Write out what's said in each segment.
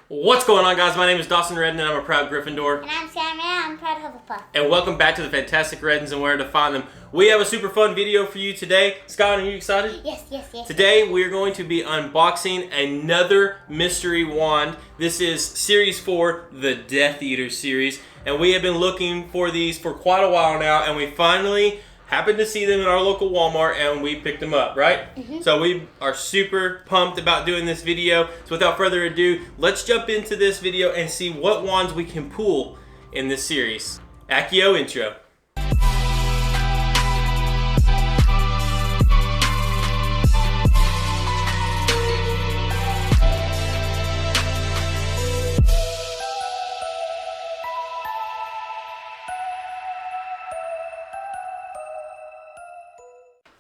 What's going on, guys? My name is Dawson Redden, and I'm a proud Gryffindor. And I'm Sam, and I'm a proud Hufflepuff. And welcome back to the Fantastic Reddens and where to find them. We have a super fun video for you today. Scott, are you excited? Yes. Today, we're going to be unboxing another mystery wand. This is Series 4, the Death Eater series. And we have been looking for these for quite a while now, and we finally happened to see them in our local Walmart, and we picked them up, right? So we are super pumped about doing this video. So without further ado, let's jump into this video and see what wands we can pull in this series. Accio intro.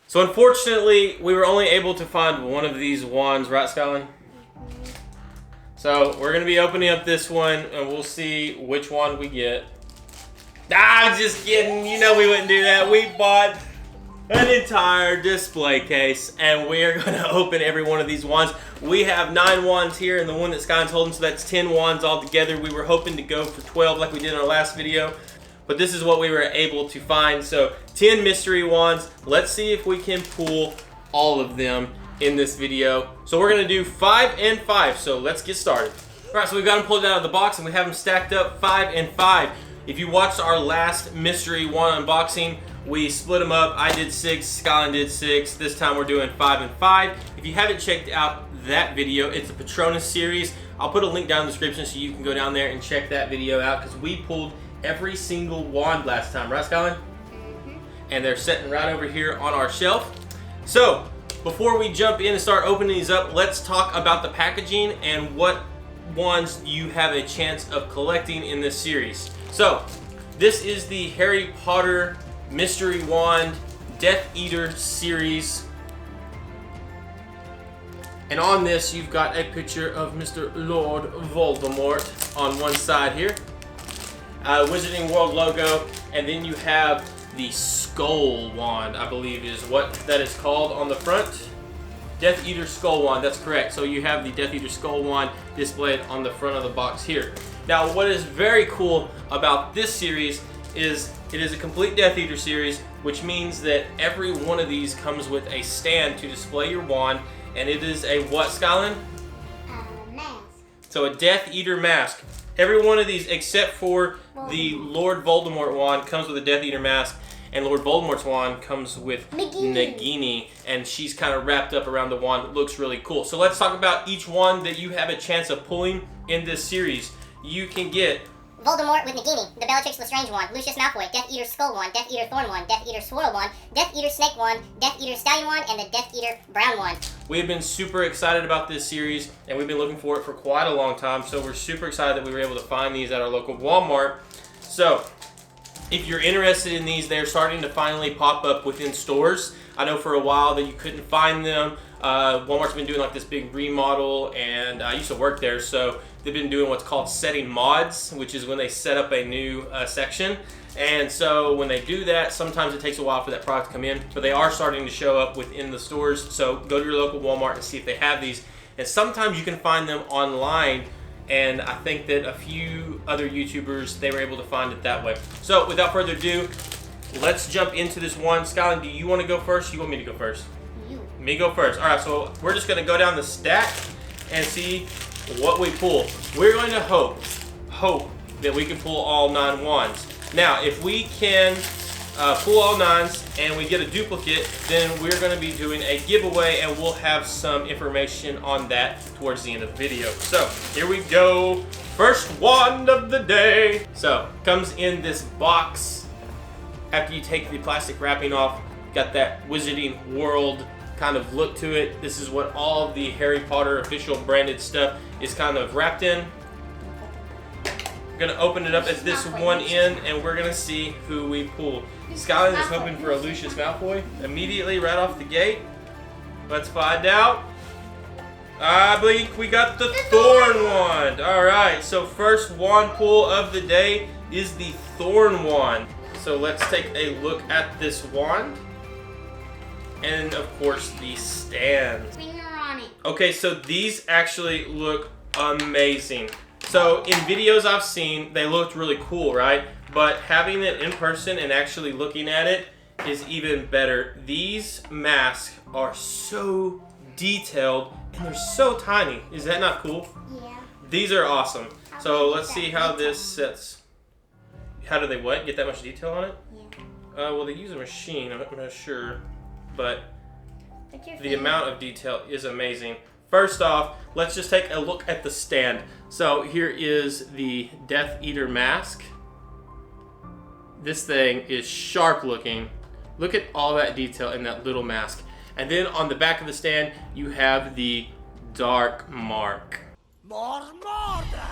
So unfortunately, we were only able to find one of these wands, right, Stallion? So we're gonna be opening up this one, and we'll see which wand we get. I'm just kidding. You know we wouldn't do that. We bought an entire display case, and we are gonna open every one of these wands. We have 9 wands here, and the one that Sky's holding, so that's 10 wands altogether. We were hoping to go for 12 like we did in our last video, but this is what we were able to find. So 10 mystery wands. Let's see if we can pull all of them in this video. So we're gonna do 5 and 5, so let's get started. All right, so we've got them pulled out of the box, and we have them stacked up 5 and 5. If you watched our last mystery wand unboxing, we split them up. I did 6, Skyline did 6. This time we're doing 5 and 5. If you haven't checked out that video, it's the Patronus series. I'll put a link down in the description so you can go down there and check that video out, because we pulled every single wand last time, right, Skyline? And they're sitting right over here on our shelf. So before we jump in and start opening these up, let's talk about the packaging and what wands you have a chance of collecting in this series. So this is the Harry Potter Mystery Wand Death Eater series. And on this, you've got a picture of Mr. Lord Voldemort on one side here. Wizarding World logo, and then you have the Skull Wand, I believe is what that is called on the front. Death Eater Skull Wand, that's correct. So you have the Death Eater Skull Wand displayed on the front of the box here. Now, what is very cool about this series is it is a complete Death Eater series, which means that every one of these comes with a stand to display your wand, and it is a what, Skyline? Mask. So a Death Eater mask. Every one of these, except for the Lord Voldemort wand, comes with a Death Eater mask, and Lord Voldemort's wand comes with Nagini, and she's kind of wrapped up around the wand. It looks really cool. So let's talk about each one that you have a chance of pulling in this series. You can get Voldemort with Nagini, the Bellatrixs Wand, Lucius Malfoy, Death Eater Skull Wand, Death Eater Thorn Wand, Death Eater Swirl Wand, Death Eater Snake Wand, Death Eater Stallion Wand, and the Death Eater Brown Wand. We have been super excited about this series, and we've been looking for it for quite a long time, so we're super excited that we were able to find these at our local Walmart. So if you're interested in these, they're starting to finally pop up within stores. I know for a while that you couldn't find them. Walmart's been doing like this big remodel, and I used to work there, so they've been doing what's called setting mods, which is when they set up a new section. And so when they do that, sometimes it takes a while for that product to come in, but they are starting to show up within the stores. So go to your local Walmart and see if they have these. And sometimes you can find them online, and I think that a few other YouTubers, they were able to find it that way. So without further ado, let's jump into this one. Skyline, do you want to go first? You want me to go first? You. Me go first. All right, so we're just going to go down the stack and see what we pull. We're going to hope that we can pull all 9 wands. Now, if we can pull all 9s and we get a duplicate, then we're going to be doing a giveaway, and we'll have some information on that towards the end of the video. So here we go. First wand of the day. So comes in this box. After you take the plastic wrapping off, got that Wizarding World kind of look to it. This is what all of the Harry Potter official branded stuff is kind of wrapped in. We're gonna open it up at this one end, and we're gonna see who we pull. Skyline is hoping for a Lucius Malfoy immediately right off the gate. Let's find out. I believe we got the Thorn Wand. All right, so first wand pull of the day is the Thorn Wand. So let's take a look at this wand. And of course the stand. Finger on it. Okay, so these actually look amazing. So in videos I've seen, they looked really cool, right? But having it in person and actually looking at it is even better. These masks are so detailed and they're so tiny. Is that not cool? Yeah. These are awesome. So let's see how this sets. How do they what? Get that much detail on it? Yeah. Well, they use a machine. I'm not sure, but the amount of detail is amazing. First off, let's just take a look at the stand. So here is the Death Eater mask. This thing is sharp looking. Look at all that detail in that little mask. And then on the back of the stand, you have the Dark Mark. More murder!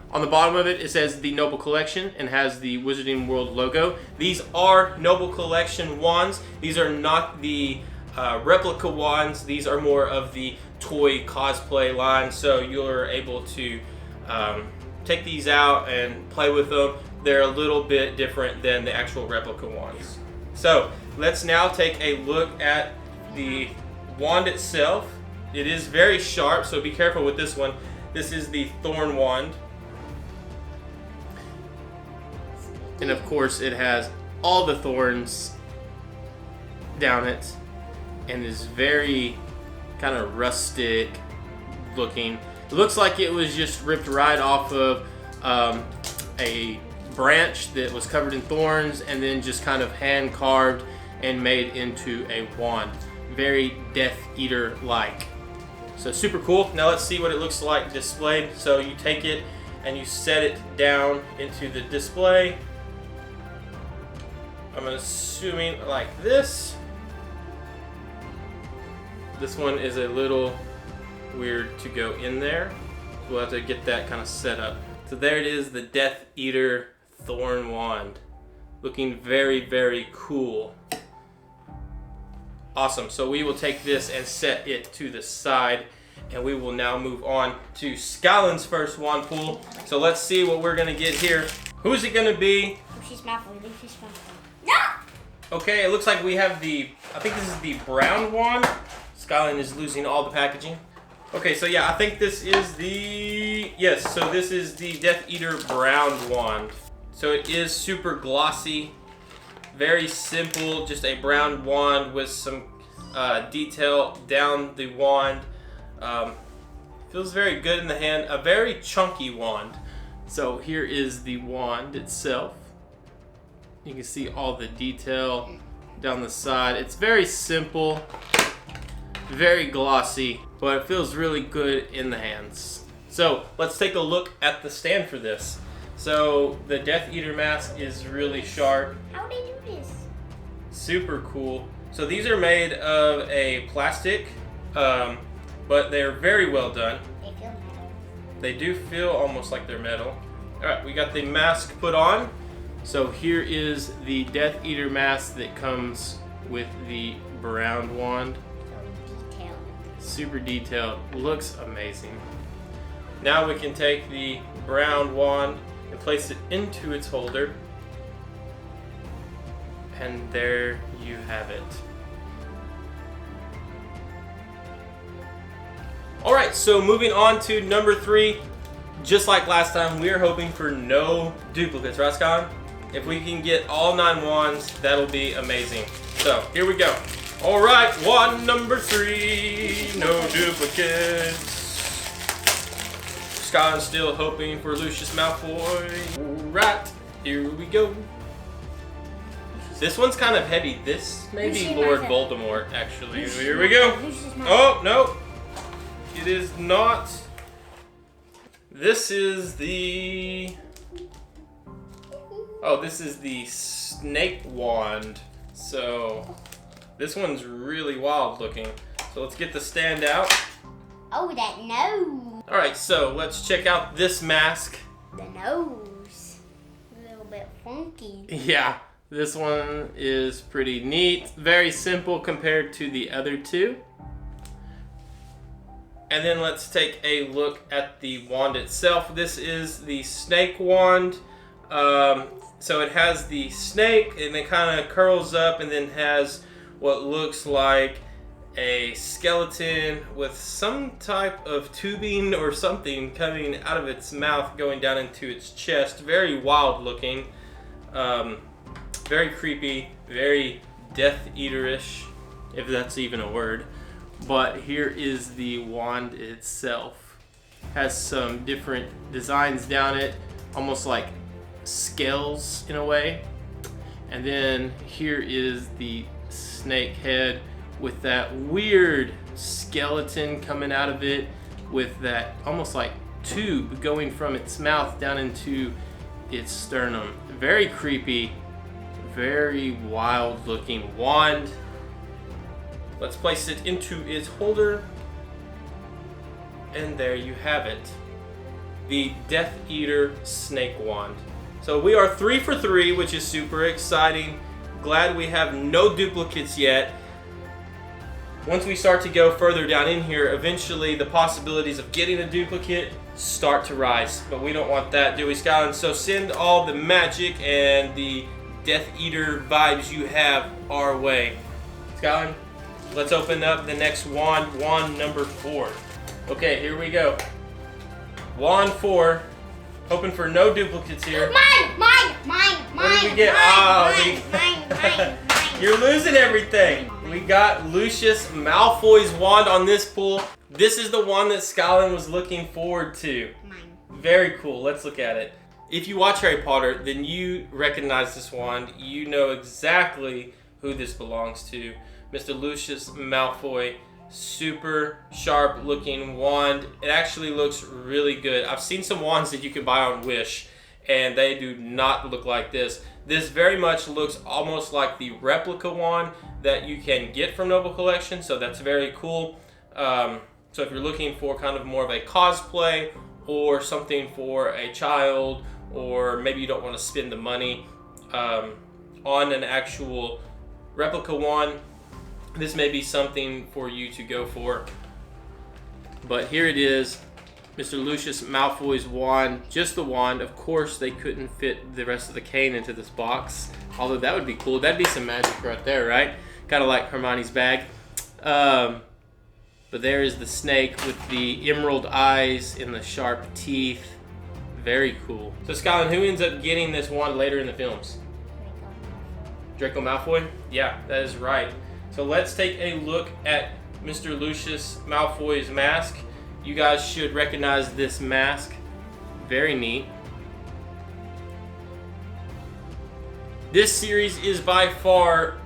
On the bottom of it, it says the Noble Collection and has the Wizarding World logo. These are Noble Collection wands. These are not the replica wands. These are more of the toy cosplay line. So you're able to take these out and play with them. They're a little bit different than the actual replica wands. So let's now take a look at the wand itself. It is very sharp, so be careful with this one. This is the Thorn Wand. And of course it has all the thorns down it and is very kind of rustic looking. It looks like it was just ripped right off of a branch that was covered in thorns and then just kind of hand carved and made into a wand. Very Death Eater like. So super cool. Now let's see what it looks like displayed. So you take it and you set it down into the display. I'm assuming like this. This one is a little weird to go in there. We'll have to get that kind of set up. So there it is, the Death Eater Thorn Wand. Looking very, very cool. Awesome, so we will take this and set it to the side and we will now move on to Skyland's first wand pool. So let's see what we're gonna get here. Who's it gonna be? Lucius Malfoy. Lucius Malfoy. Okay, it looks like we have the, I think this is the brown wand. Skyland is losing all the packaging. Okay, so yeah, I think this is the, yes, so this is the Death Eater brown wand. So it is super glossy, very simple, just a brown wand with some detail down the wand. Feels very good in the hand, a very chunky wand. So here is the wand itself. You can see all the detail down the side. It's very simple, very glossy, but it feels really good in the hands. So let's take a look at the stand for this. So the Death Eater mask is really sharp. How do they do this? Super cool. So these are made of a plastic, but they're very well done. They feel metal. They do feel almost like they're metal. All right, we got the mask put on. So here is the Death Eater mask that comes with the brown wand. So detailed. Super detailed, looks amazing. Now we can take the brown wand and place it into its holder. And there you have it. Alright, so moving on to number 3. Just like last time, we are hoping for no duplicates, right, Scott? If we can get all 9 wands, that'll be amazing. So, here we go. Alright, wand number 3, no duplicates. Scott's still hoping for Lucius Malfoy. Alright, here we go. This one's kind of heavy. This may be Lord Voldemort, actually. Here we go. Oh, no. It is not. This is the... Oh, this is the Snake Wand. So, this one's really wild looking. So let's get the stand out. Oh, that nose. Alright, so let's check out this mask. The nose. A little bit funky. Yeah, this one is pretty neat. Very simple compared to the other two. And then let's take a look at the wand itself. This is the Snake Wand. So it has the snake, and it kind of curls up, and then has what looks like a skeleton with some type of tubing or something coming out of its mouth, going down into its chest. Very wild looking, very creepy, very Death Eater-ish, if that's even a word. But here is the wand itself. Has some different designs down it, almost like scales in a way. And then here is the snake head with that weird skeleton coming out of it, with that almost like tube going from its mouth down into its sternum. Very creepy, very wild looking wand. Let's place it into its holder. And there you have it. The Death Eater Snake Wand. So we are 3 for 3, which is super exciting. Glad we have no duplicates yet. Once we start to go further down in here, eventually the possibilities of getting a duplicate start to rise. But we don't want that, do we, Skyland? So send all the magic and the Death Eater vibes you have our way. Skyland, let's open up the next wand, wand number 4. Okay, here we go. Wand 4. Hoping for no duplicates here. Mine. What did we get? Mine. You're losing everything. We got Lucius Malfoy's wand on this pool. This is the one that Skyland was looking forward to. Mine. Very cool. Let's look at it. If you watch Harry Potter, then you recognize this wand. You know exactly who this belongs to. Mr. Lucius Malfoy. Super sharp looking wand. It actually looks really good. I've seen some wands that you can buy on Wish, and they do not look like this. This very much looks almost like the replica wand that you can get from Noble Collection, so that's very cool. So if you're looking for kind of more of a cosplay or something for a child, or maybe you don't want to spend the money on an actual replica wand, this may be something for you to go for. But here it is, Mr. Lucius Malfoy's wand, just the wand. Of course, they couldn't fit the rest of the cane into this box, although that would be cool. That'd be some magic right there, right? Kind of like Hermione's bag. But there is the snake with the emerald eyes and the sharp teeth. Very cool. So, Skyland, who ends up getting this wand later in the films? Draco Malfoy? Yeah, that is right. So let's take a look at Mr. Lucius Malfoy's mask. You guys should recognize this mask. Very neat. This series is by far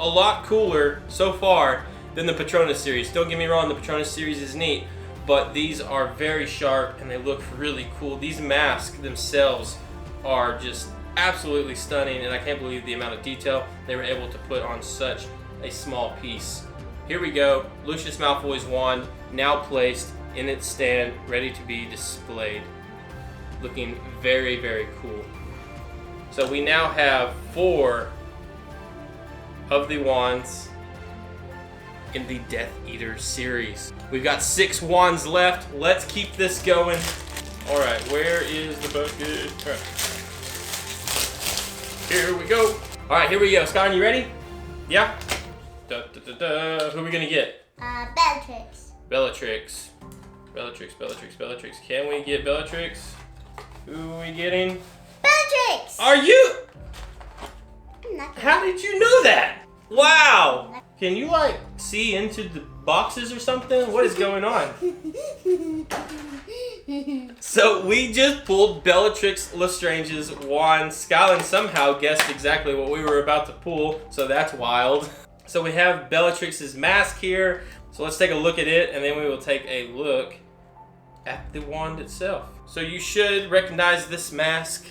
a lot cooler so far than the Patronus series. Don't get me wrong, the Patronus series is neat, but these are very sharp and they look really cool. These masks themselves are just absolutely stunning, and I can't believe the amount of detail they were able to put on such a small piece. Here we go, Lucius Malfoy's wand now placed in its stand, ready to be displayed. Looking very, very cool. So we now have 4 of the wands in the Death Eater series. We've got 6 wands left. Let's keep this going. All right, where is the bucket? All right. Here we go. All right, here we go. Sky, you ready? Yeah? Who are we gonna get? Bellatrix. Bellatrix. Can we get Bellatrix? Who are we getting? Bellatrix! Are you? I'm not How did you know that? Wow! Can you like see into the boxes or something? What is going on? So we just pulled Bellatrix Lestrange's wand. Skyland somehow guessed exactly what we were about to pull, so that's wild. So we have Bellatrix's mask here. So let's take a look at it, and then we will take a look at the wand itself. So you should recognize this mask.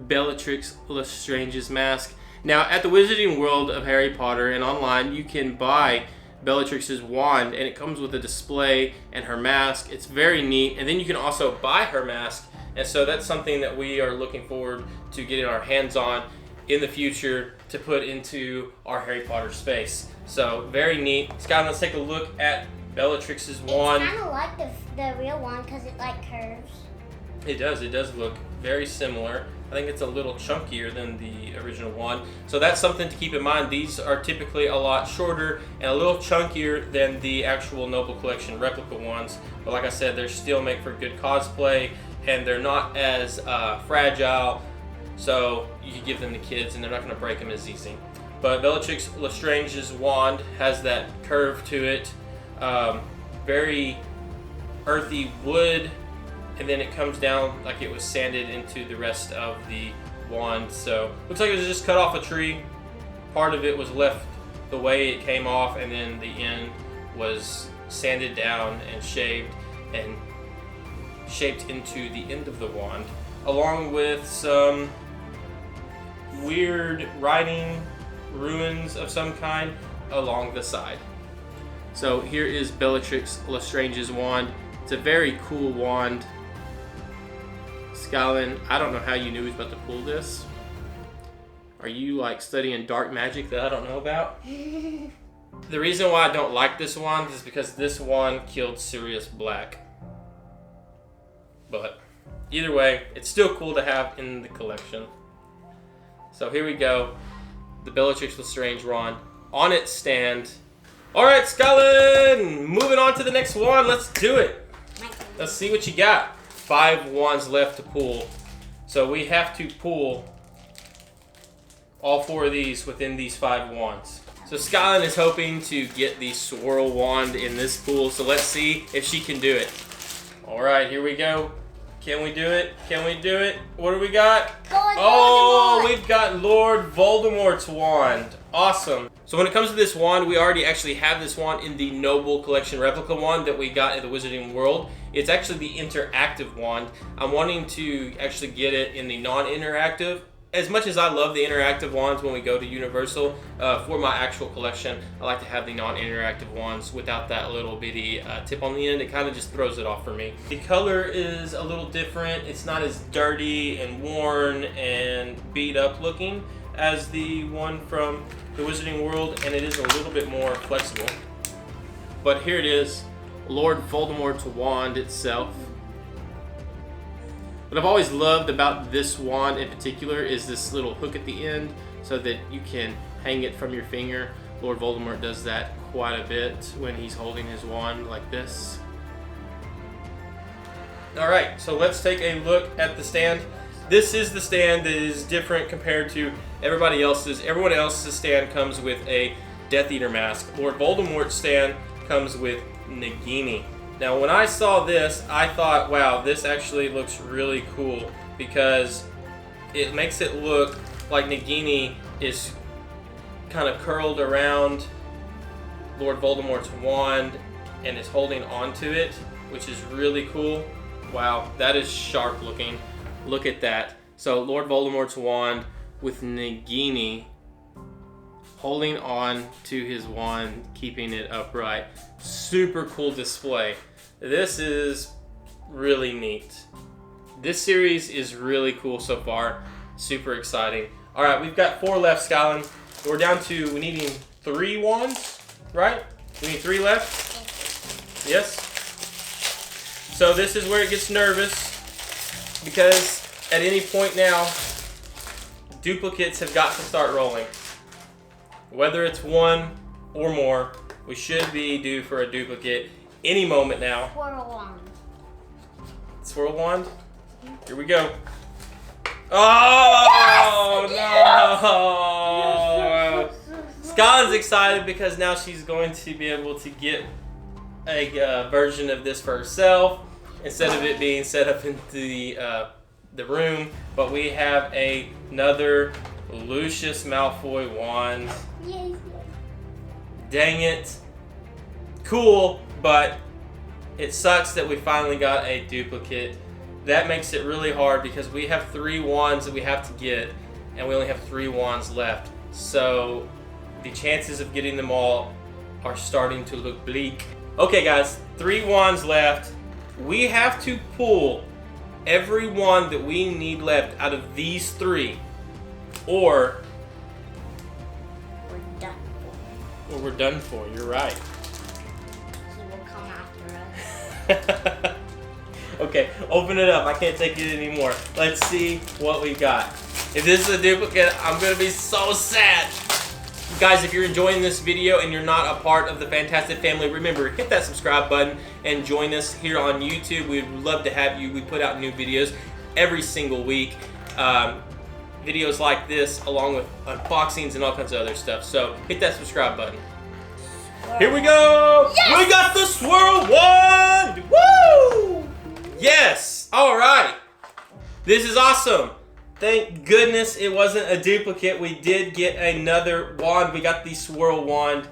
Bellatrix Lestrange's mask. Now, at the Wizarding World of Harry Potter and online, you can buy Bellatrix's wand, and it comes with a display and her mask. It's very neat. And then you can also buy her mask. And so that's something that we are looking forward to getting our hands on in the future to put into our Harry Potter space. So very neat. Scott, let's take a look at Bellatrix's wand. It's kind of like the real wand because it like curves. It does look very similar. I think it's a little chunkier than the original wand. So that's something to keep in mind. These are typically a lot shorter and a little chunkier than the actual Noble Collection replica wands. But like I said, they still make for good cosplay, and they're not as fragile. So you can give them to kids and they're not going to break them as easy. But Bellatrix Lestrange's wand has that curve to it. Very earthy wood. And then it comes down like it was sanded into the rest of the wand. So looks like it was just cut off a tree. Part of it was left the way it came off, and then the end was sanded down and shaved and shaped into the end of the wand, along with some weird writing ruins of some kind along the side. So here is Bellatrix Lestrange's wand. It's a very cool wand. Stallion, I don't know how you knew he was about to pull this. Are you like studying dark magic that I don't know about? The reason why I don't like this wand is because this wand killed Sirius Black. But either way, it's still cool to have in the collection. So here we go. The Bellatrix Lestrange wand on its stand. Alright, Stallion! Moving on to the next wand. Let's do it. Let's see what you got. 5 wands left to pull. So we have to pull all 4 of these within these 5 wands. So Stallion is hoping to get the Swirl Wand in this pool. So let's see if she can do it. Alright, here we go. Can we do it? Can we do it? What do we got? Lord Oh, Voldemort. we've got Lord Voldemorts Wand. Awesome. So when it comes to this wand, we already actually have this wand in the Noble Collection replica wand that we got at the Wizarding World. It's actually the interactive wand. I'm wanting to actually get it in the non-interactive. As much as I love the interactive wands when we go to Universal, for my actual collection, I like to have the non-interactive wands without that little bitty tip on the end. It kind of just throws it off for me. The color is a little different. It's not as dirty and worn and beat up looking as the one from the Wizarding World, and it is a little bit more flexible. But here it is, Lord Voldemort's wand itself. What I've always loved about this wand in particular is this little hook at the end so that you can hang it from your finger. Lord Voldemort does that quite a bit when he's holding his wand like this. Alright, so let's take a look at the stand. This is the stand that is different compared to everybody else's. Everyone else's stand comes with a Death Eater mask. Lord Voldemort's stand comes with Nagini. Now when I saw this, I thought, wow, this actually looks really cool because it makes it look like Nagini is kind of curled around Lord Voldemort's wand and is holding onto it, which is really cool. Wow, that is sharp looking. Look at that. So Lord Voldemort's wand with Nagini holding on to his wand, keeping it upright. Super cool display. This is really neat. This series is really cool so far. Super exciting. All right, we've got 4 left, Stallion. We're down to, we needing 3 wands, right? We need 3 left? Yes? So this is where it gets nervous because at any point now, duplicates have got to start rolling. Whether it's 1 or more, we should be due for a duplicate any moment now. Swirl Wand. Swirl Wand? Here we go. Oh, no! Scott's excited because now she's going to be able to get a version of this for herself instead of it being set up into the room. But we have another Lucius Malfoy wand. Yay. Dang it. Cool, but it sucks that we finally got a duplicate. That makes it really hard because we have 3 wands that we have to get, and we only have 3 wands left. So the chances of getting them all are starting to look bleak. Okay guys, 3 wands left. We have to pull every wand that we need left out of these 3, or We're done for. we're done for. You're right. He will come after us. Okay, open it up. I can't take it anymore. Let's see what we got. If this is a duplicate, I'm gonna be so sad. Guys, if you're enjoying this video and you're not a part of the Fantastic family, remember, hit that subscribe button and join us here on YouTube. We'd love to have you. We put out new videos every single week. Videos like this, along with unboxings and all kinds of other stuff. So hit that subscribe button. Here we go! Yes! We got the Swirl Wand! Woo! Yes! Alright. This is awesome. Thank goodness it wasn't a duplicate. We did get another wand. We got the Swirl Wand.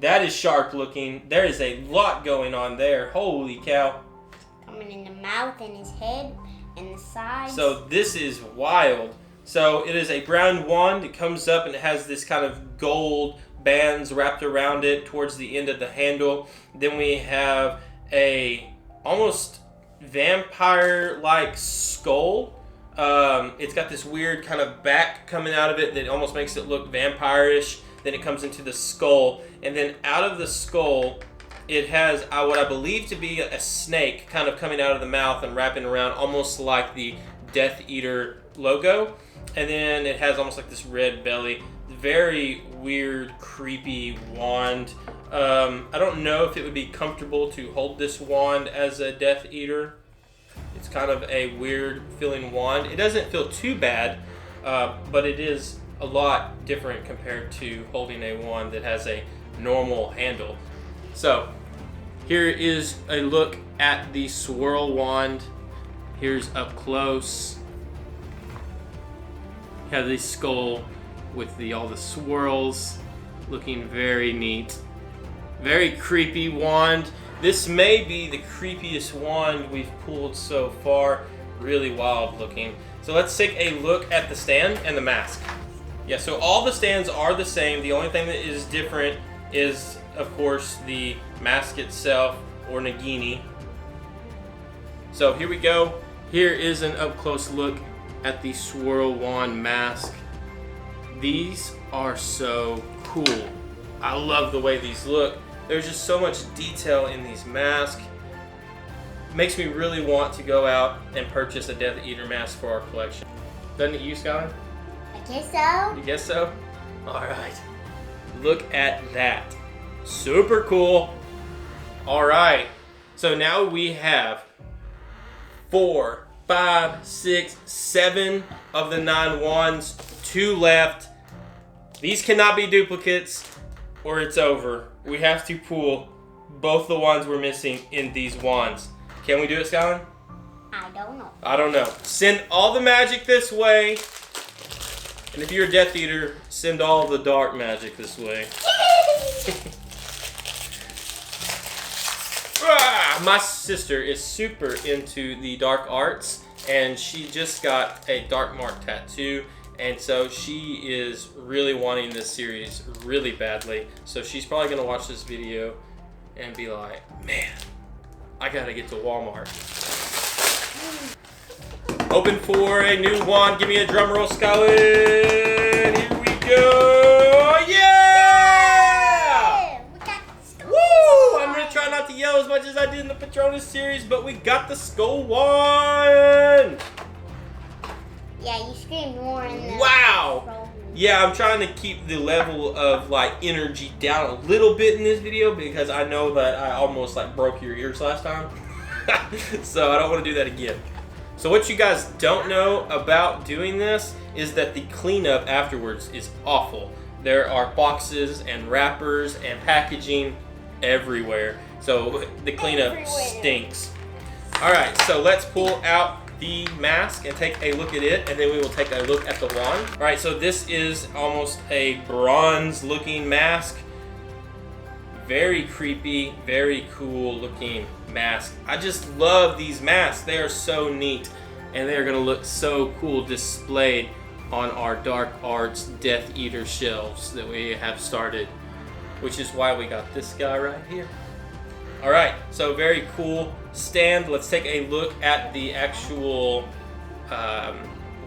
That is sharp looking. There is a lot going on there. Holy cow. Coming in the mouth and his head and the sides. So this is wild. So it is a brown wand. It comes up and it has this kind of gold bands wrapped around it towards the end of the handle. Then we have a almost vampire-like skull. It's got this weird kind of back coming out of it that almost makes it look vampire-ish. Then it comes into the skull. And then out of the skull, it has what I believe to be a snake kind of coming out of the mouth and wrapping around almost like the Death Eater logo. And then it has almost like this red belly. Very weird, creepy wand. I don't know if it would be comfortable to hold this wand as a Death Eater. It's kind of a weird feeling wand. It doesn't feel too bad, but it is a lot different compared to holding a wand that has a normal handle. So here is a look at the Swirl Wand. Here's up close. You have the skull with all the swirls, looking very neat. Very creepy wand. This may be the creepiest wand we've pulled so far. Really wild looking. So let's take a look at the stand and the mask. Yeah, so all the stands are the same. The only thing that is different is, of course, the mask itself, or Nagini. So here we go. Here is an up-close look at the Swirl Wand mask. These are so cool. I love the way these look. There's just so much detail in these masks. Makes me really want to go out and purchase a Death Eater mask for our collection. Doesn't it you, Skyline? I guess so. You guess so? Alright. Look at that. Super cool. Alright. So now we have 4, 5, 6, 7 of the 9 wands. 2 left. These cannot be duplicates or it's over. We have to pull both the wands we're missing in these wands. Can we do it, Skyline? I don't know. I don't know. Send all the magic this way. And if you're a Death Eater, send all the dark magic this way. My sister is super into the dark arts, and she just got a dark mark tattoo, and so she is really wanting this series really badly. So she's probably gonna watch this video and be like, man, I gotta get to Walmart. Open for a new wand. Give me a drum roll, Skyline. Here we go. Yeah! We got the Woo! I'm gonna try not to yell as much as I did in the Patronus series, but we got the Skull Wand. Yeah, you screamed more in the... Wow! Yeah, I'm trying to keep the level of like energy down a little bit in this video because I know that I almost like broke your ears last time. So I don't want to do that again. So what you guys don't know about doing this is that the cleanup afterwards is awful. There are boxes and wrappers and packaging everywhere. So the cleanup stinks. Alright, so let's pull out the mask and take a look at it, and then we will take a look at the wand. Alright, so this is almost a bronze looking mask. Very creepy, very cool looking mask. I just love these masks. They are so neat, and they are going to look so cool displayed on our Dark Arts Death Eater shelves that we have started, which is why we got this guy right here. Alright, so very cool stand. Let's take a look at the actual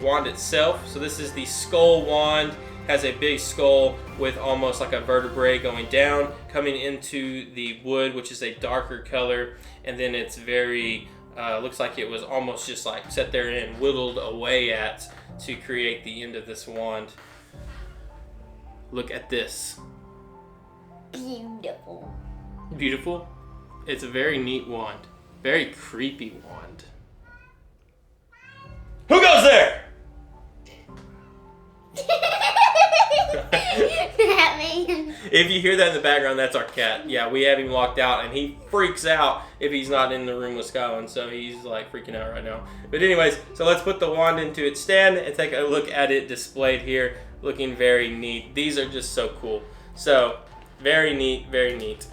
wand itself. So this is the Skull Wand. Has a big skull with almost like a vertebrae going down, coming into the wood, which is a darker color, and then it's very Looks like it was almost just like set there and whittled away at to create the end of this wand. Look at this. Beautiful. Beautiful? It's a very neat wand. Very creepy wand. Who goes there? That man. If you hear that in the background, that's our cat. Yeah, we have him locked out, and he freaks out if he's not in the room with Skyland, so he's like freaking out right now. But anyways, so let's put the wand into its stand and take a look at it displayed here. Looking very neat. These are just so cool. So, very neat, very neat.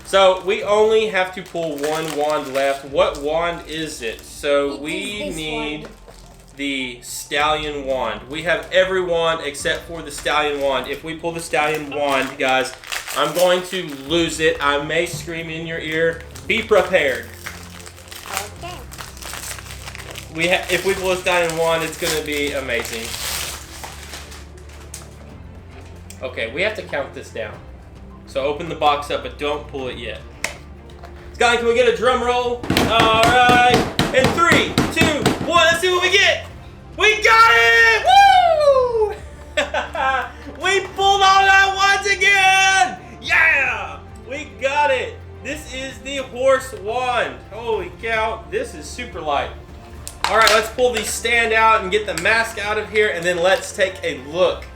So, we only have to pull one wand left. What wand is it? So, we need the Stallion Wand. We have every wand except for the Stallion Wand. If we pull the Stallion Wand, guys, I'm going to lose it. I may scream in your ear. Be prepared. Okay. If we pull a Stallion Wand, it's going to be amazing. Okay, we have to count this down. So open the box up, but don't pull it yet. Sky, can we get a drum roll? All right. And 3, 2, 1. Let's see what we get. We got it! Woo! We pulled all 9 wands again! Yeah! We got it. This is the Horse Wand. Holy cow, this is super light. All right, let's pull the stand out and get the mask out of here, and then let's take a look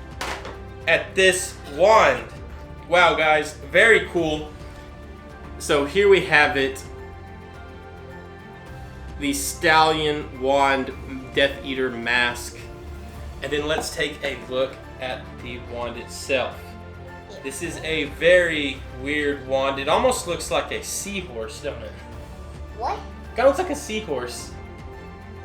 at this wand. Wow, guys, very cool. So here we have it. The Stallion Wand Death Eater mask. And then let's take a look at the wand itself. This is a very weird wand. It almost looks like a seahorse, don't it? What? Kind of looks like a seahorse.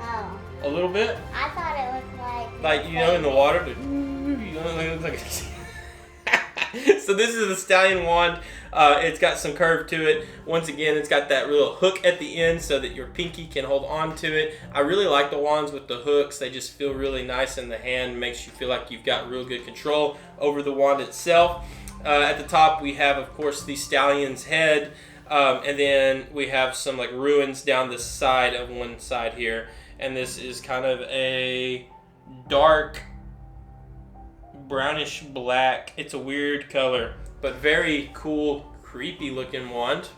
Oh. A little bit. I thought it looked like... Like, you know, in the water. You know, it looks like a So this is the Stallion Wand. It's got some curve to it. Once again, it's got that little hook at the end so that your pinky can hold on to it. I really like the wands with the hooks. They just feel really nice in the hand. Makes you feel like you've got real good control over the wand itself. At the top, we have, of course, the Stallion's head. And then we have some like ruins down the side of one side here. And this is kind of a dark brownish black. It's a weird color, but very cool, creepy looking wand.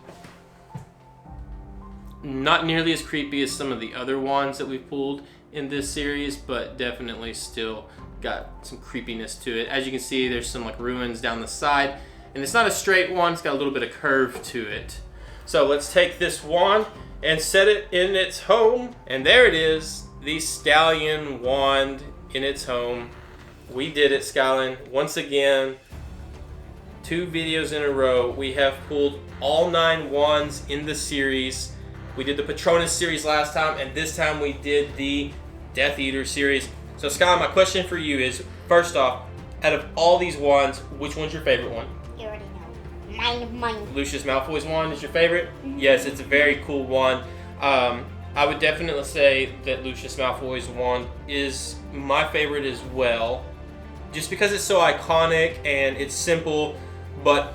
Not nearly as creepy as some of the other wands that we've pulled in this series, but definitely still got some creepiness to it. As you can see, there's some like ruins down the side, and it's not a straight wand, it's got a little bit of curve to it. So let's take this wand and set it in its home, and there it is, the Stallion Wand in its home. We did it, Skyland. Once again, 2 videos in a row, we have pulled all 9 wands in the series. We did the Patronus series last time, and this time we did the Death Eater series. So, Skyland, my question for you is, first off, out of all these wands, which one's your favorite one? You already know. Mine. Lucius Malfoy's wand is your favorite? Mm-hmm. Yes, it's a very cool wand. I would definitely say that Lucius Malfoy's wand is my favorite as well. Just because it's so iconic and it's simple, but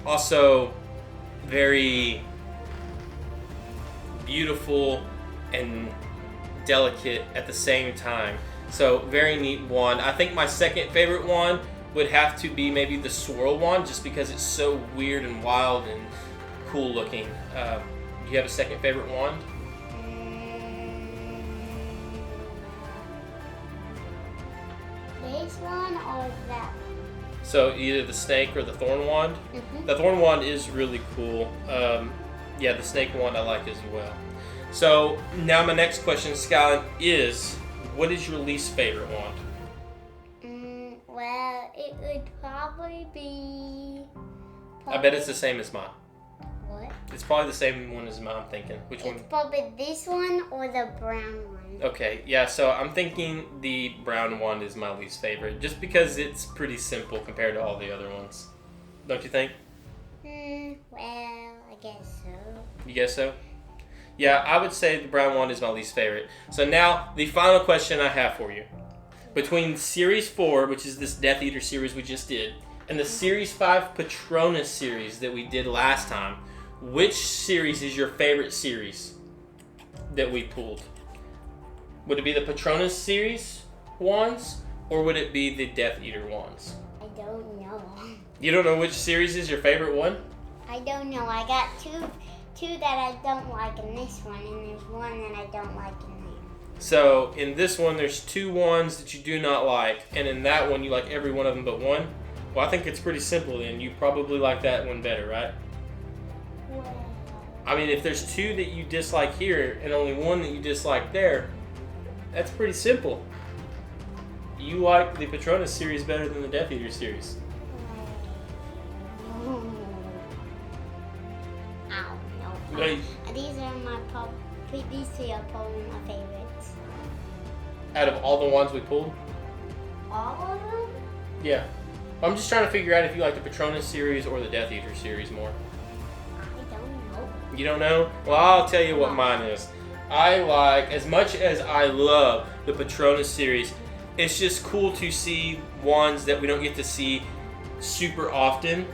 also very beautiful and delicate at the same time. So very neat wand. I think my second favorite wand would have to be maybe the Swirl Wand, just because it's so weird and wild and cool looking. Do you have a second favorite wand? This one or that one? So either the snake or the thorn wand. Mm-hmm. The thorn wand is really cool. Yeah, the snake wand I like as well. So now my next question, Skyland, is what is your least favorite wand? Well, it would probably be... I bet it's the same as mine. What? It's probably the same one as mine, I'm thinking. Which one? It's probably this one or the brown one. Okay, yeah, so I'm thinking the brown wand is my least favorite, just because it's pretty simple compared to all the other ones. Don't you think? Well, I guess so. You guess so? Yeah, I would say the brown wand is my least favorite. So now, the final question I have for you. Between Series 4, which is this Death Eater series we just did, and the Series 5 Patronus series that we did last time, which series is your favorite series? that we pulled? Would it be the Patronus series wands, or would it be the Death Eater wands? I don't know. You don't know which series is your favorite one? I don't know. I got two that I don't like in this one, and there's one that I don't like in there. So in this one, there's 2 wands that you do not like, and in that one, you like every one of them but one. Well, I think it's pretty simple, and you probably like that one better, right? Well, I mean, if there's 2 that you dislike here and only 1 that you dislike there, that's pretty simple. You like the Patronus series better than the Death Eater series. I don't know. Like, These 3 are probably my favorites. out of all the ones we pulled? All of them? Yeah. I'm just trying to figure out if you like the Patronus series or the Death Eater series more. I don't know. You don't know? Well, I'll tell you what mine is. I like, as much as I love the Patronus series, it's just cool to see wands that we don't get to see super often.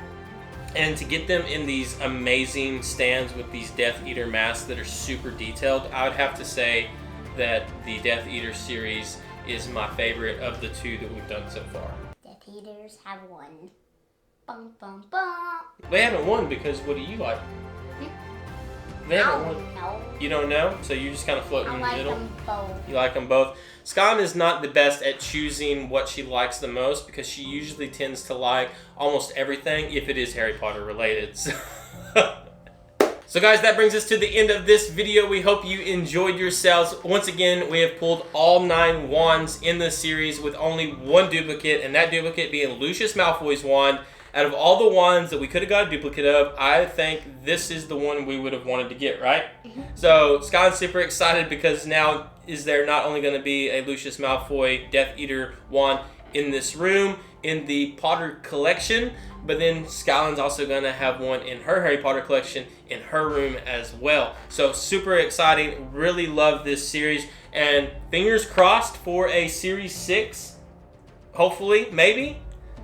And to get them in these amazing stands with these Death Eater masks that are super detailed, I would have to say that the Death Eater series is my favorite of the 2 that we've done so far. Death Eaters have won. Bum, bum, bum. They haven't won because what do you like? They I haven't won. don't know. You don't know? So you're just kind of floating I in the like middle? them both. You like them both. Skylin is not the best at choosing what she likes the most because she usually tends to like almost everything if it is Harry Potter related. So guys, that brings us to the end of this video. We hope you enjoyed yourselves. Once again, we have pulled all 9 wands in the series with only 1 duplicate, and that duplicate being Lucius Malfoy's wand. Out of all the wands that we could have got a duplicate of, I think this is the one we would have wanted to get, right? So Skylin's super excited because now is there not only going to be a Lucius Malfoy Death Eater wand in this room in the Potter collection, but then Skylin's also going to have one in her Harry Potter collection in her room as well. So super exciting. Really love this series, and fingers crossed for a Series 6. Hopefully, maybe.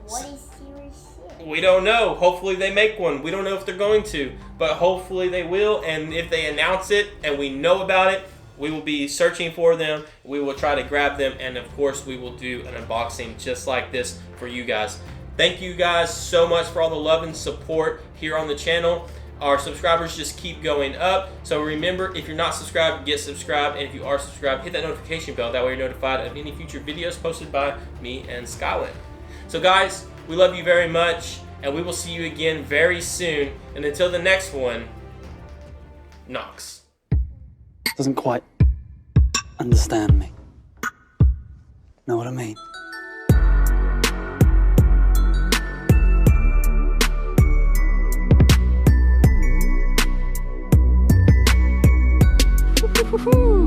What is Series 6? We don't know. Hopefully they make one. We don't know if they're going to, but hopefully they will. And if they announce it and we know about it, we will be searching for them. We will try to grab them. And of course, we will do an unboxing just like this for you guys. Thank you guys so much for all the love and support here on the channel. Our subscribers just keep going up. So remember, if you're not subscribed, get subscribed. And if you are subscribed, hit that notification bell. That way you're notified of any future videos posted by me and Skylin. So guys, we love you very much, and we will see you again very soon. And until the next one, Knox. Doesn't quite understand me. Know what I mean? Woohoo!